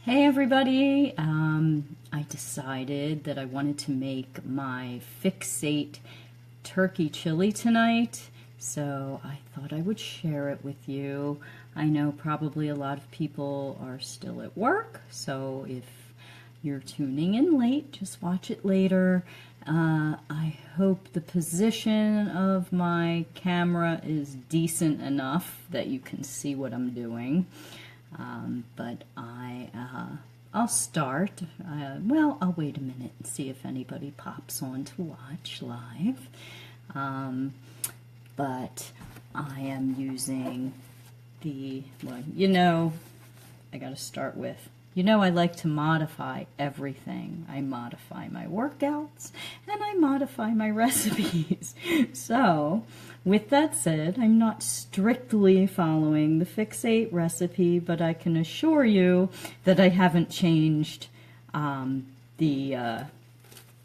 Hey everybody! I decided that I wanted to make my Fixate turkey chili tonight, so I thought I would share it with you. I know probably a lot of people are still at work, so if you're tuning in late, just watch it later. I hope the position of my camera is decent enough that you can see what I'm doing. But I'll start. Well, I'll wait a minute and see if anybody pops on to watch live. But I am using well, I got to start with, I like to modify everything. I modify my workouts and I modify my recipes. So, with that said, I'm not strictly following the Fixate recipe, but I can assure you that I haven't changed the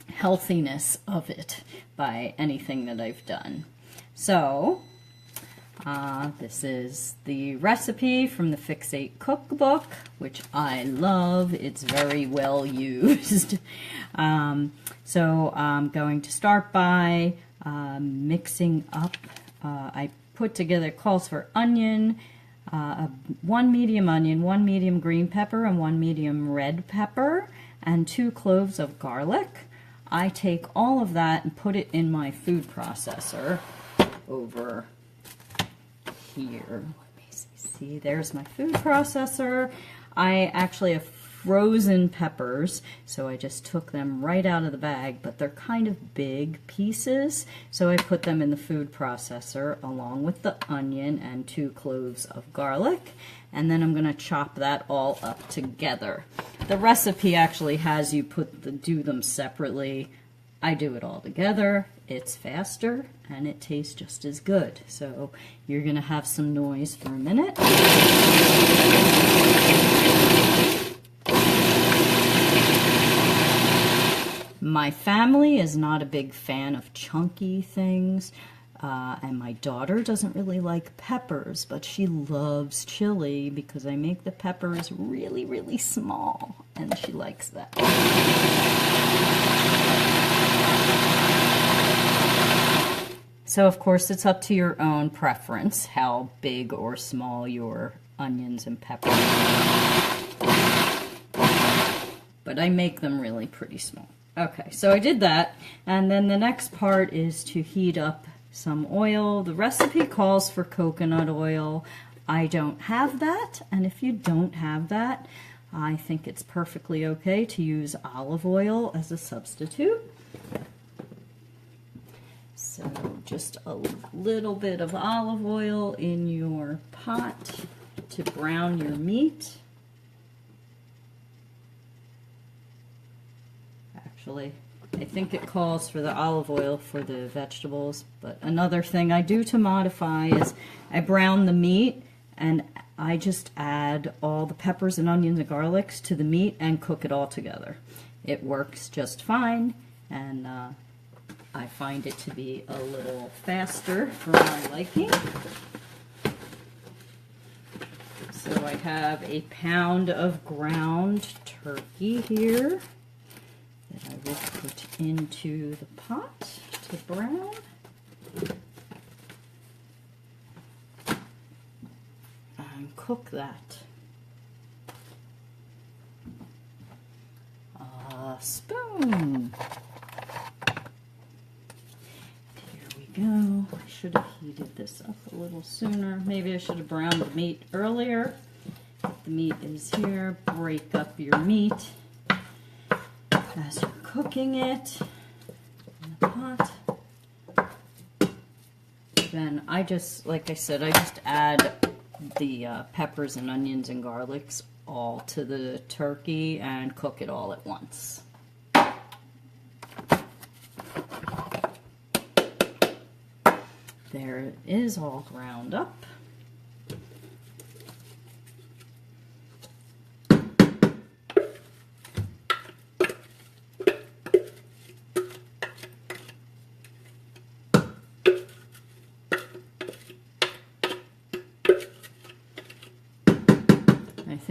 healthiness of it by anything that I've done. So, this is the recipe from the Fixate cookbook, which I love. It's very well used. So I'm going to start by mixing up. I put together, it calls for onion, 1 medium onion, 1 medium green pepper, and 1 medium red pepper, and 2 cloves of garlic. I take all of that and put it in my food processor over here. Let me see, there's my food processor. I actually have frozen peppers, so I just took them right out of the bag, but they're kind of big pieces, so I put them in the food processor along with the onion and 2 cloves of garlic, and then I'm going to chop that all up together. The recipe actually has you do them separately. I do it all together. It's faster and it tastes just as good. So you're going to have some noise for a minute. My family is not a big fan of chunky things, and my daughter doesn't really like peppers, but she loves chili because I make the peppers really, really small, and she likes that. So of course it's up to your own preference how big or small your onions and peppers are. But I make them really pretty small. Okay, so I did that, and then the next part is to heat up some oil. The recipe calls for coconut oil. I don't have that, and if you don't have that, I think it's perfectly okay to use olive oil as a substitute. So just a little bit of olive oil in your pot to brown your meat. Actually, I think it calls for the olive oil for the vegetables, but another thing I do to modify is I brown the meat and I just add all the peppers and onions and garlics to the meat and cook it all together. It works just fine, and I find it to be a little faster for my liking. So I have a pound of ground turkey here that I will put into the pot to brown. And cook that. A spoon. Go. I should have heated this up a little sooner. Maybe I should have browned the meat earlier. The meat is here. Break up your meat as you're cooking it in the pot. Then I just, like I said, I just add the peppers and onions and garlics all to the turkey and cook it all at once. There it is, all ground up.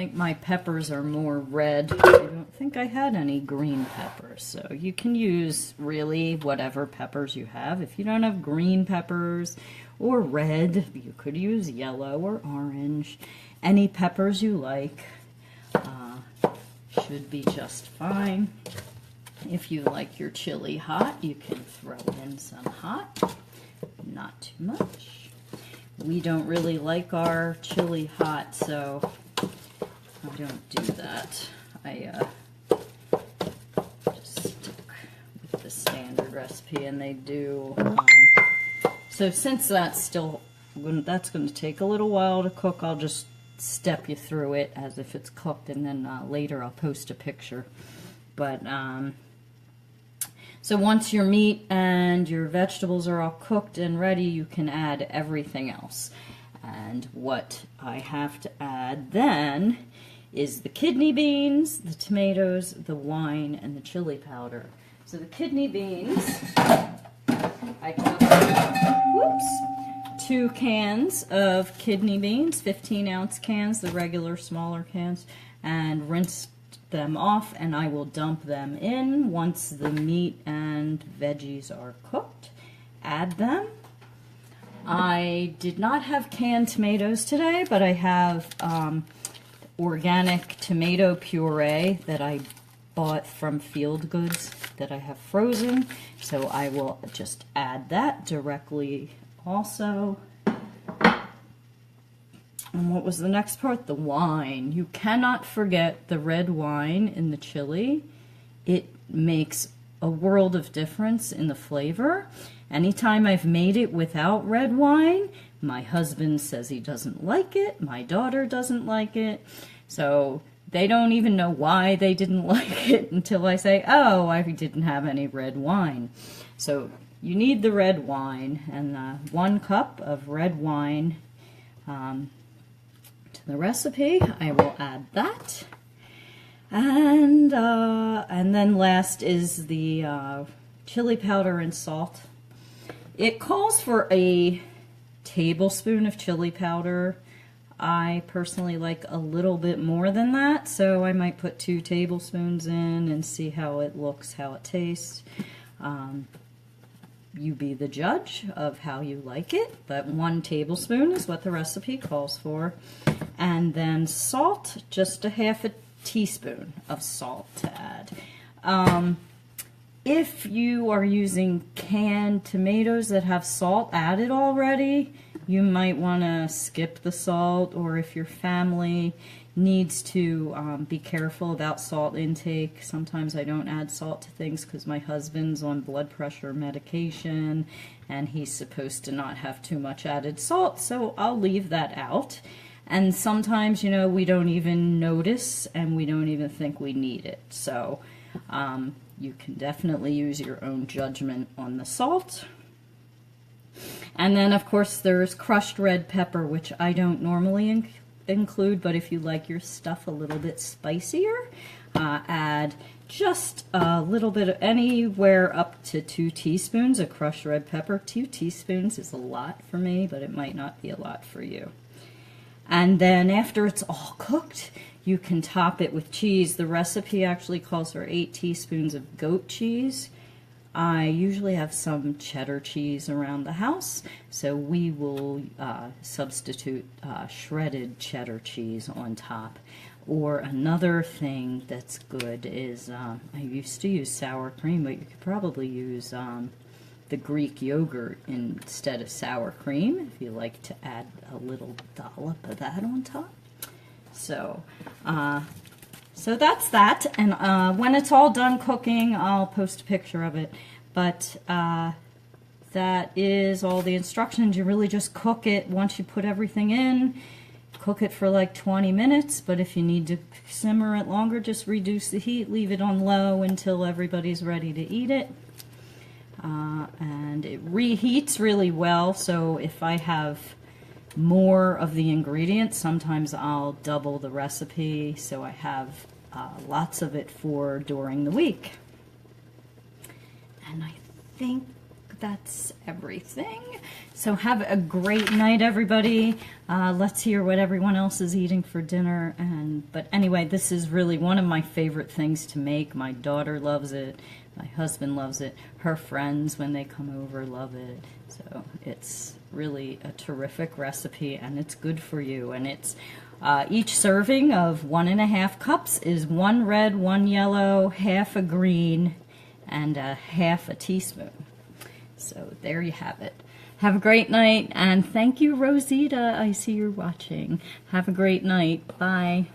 think my peppers are more red. I don't think I had any green peppers. So you can use really whatever peppers you have. If you don't have green peppers or red, you could use yellow or orange. Any peppers you like should be just fine. If you like your chili hot, you can throw in some hot, not too much. We don't really like our chili hot, so I don't do that. I just stick with the standard recipe, and they do. So since that's going to take a little while to cook, I'll just step you through it as if it's cooked, and then later I'll post a picture. But so once your meat and your vegetables are all cooked and ready, you can add everything else. And what I have to add then is the kidney beans, the tomatoes, the wine, and the chili powder. So the kidney beans, I took 2 cans of kidney beans, 15-ounce cans, the regular smaller cans, and rinsed them off, and I will dump them in once the meat and veggies are cooked. Add them. I did not have canned tomatoes today, but I have organic tomato puree that I bought from Field Goods that I have frozen, so I will just add that directly also. And what was the next part? The wine. You cannot forget the red wine in the chili. It makes a world of difference in the flavor. Anytime I've made it without red wine, my husband says he doesn't like it. My daughter doesn't like it. So they don't even know why they didn't like it until I say, oh, I didn't have any red wine. So you need the red wine, and 1 cup of red wine to the recipe. I will add that. And then last is the chili powder and salt. It calls for a tablespoon of chili powder. I personally like a little bit more than that, so I might put 2 tablespoons in and see how it looks, how it tastes. You be the judge of how you like it, but 1 tablespoon is what the recipe calls for. And then salt, just a half a teaspoon of salt to add. If you are using canned tomatoes that have salt added already, you might want to skip the salt, or if your family needs to be careful about salt intake. Sometimes I don't add salt to things because my husband's on blood pressure medication and he's supposed to not have too much added salt, so I'll leave that out. And sometimes, you know, we don't even notice and we don't even think we need it. So you can definitely use your own judgment on the salt. And then, of course, there's crushed red pepper, which I don't normally include, but if you like your stuff a little bit spicier, add just a little bit of anywhere up to 2 teaspoons of crushed red pepper. 2 teaspoons is a lot for me, but it might not be a lot for you. And then after it's all cooked, you can top it with cheese. The recipe actually calls for 8 teaspoons of goat cheese. I usually have some cheddar cheese around the house, so we will substitute shredded cheddar cheese on top. Or another thing that's good is, I used to use sour cream, but you could probably use the Greek yogurt instead of sour cream if you like to add a little dollop of that on top. So that's that, and when it's all done cooking, I'll post a picture of it. But that is all the instructions. You really just cook it once you put everything in. Cook it for like 20 minutes, but if you need to simmer it longer, just reduce the heat, leave it on low until everybody's ready to eat it. And it reheats really well, so if I have more of the ingredients, sometimes I'll double the recipe so I have lots of it for during the week. And I think that's everything. So have a great night, everybody. Let's hear what everyone else is eating for dinner. But anyway, this is really one of my favorite things to make. My daughter loves it. My husband loves it. Her friends, when they come over, love it. So it's really a terrific recipe, and it's good for you. And it's each serving of 1.5 cups is 1 red, 1 yellow, half a green, and half a teaspoon. So there you have it. Have a great night, and thank you, Rosita. I see you're watching. Have a great night. Bye.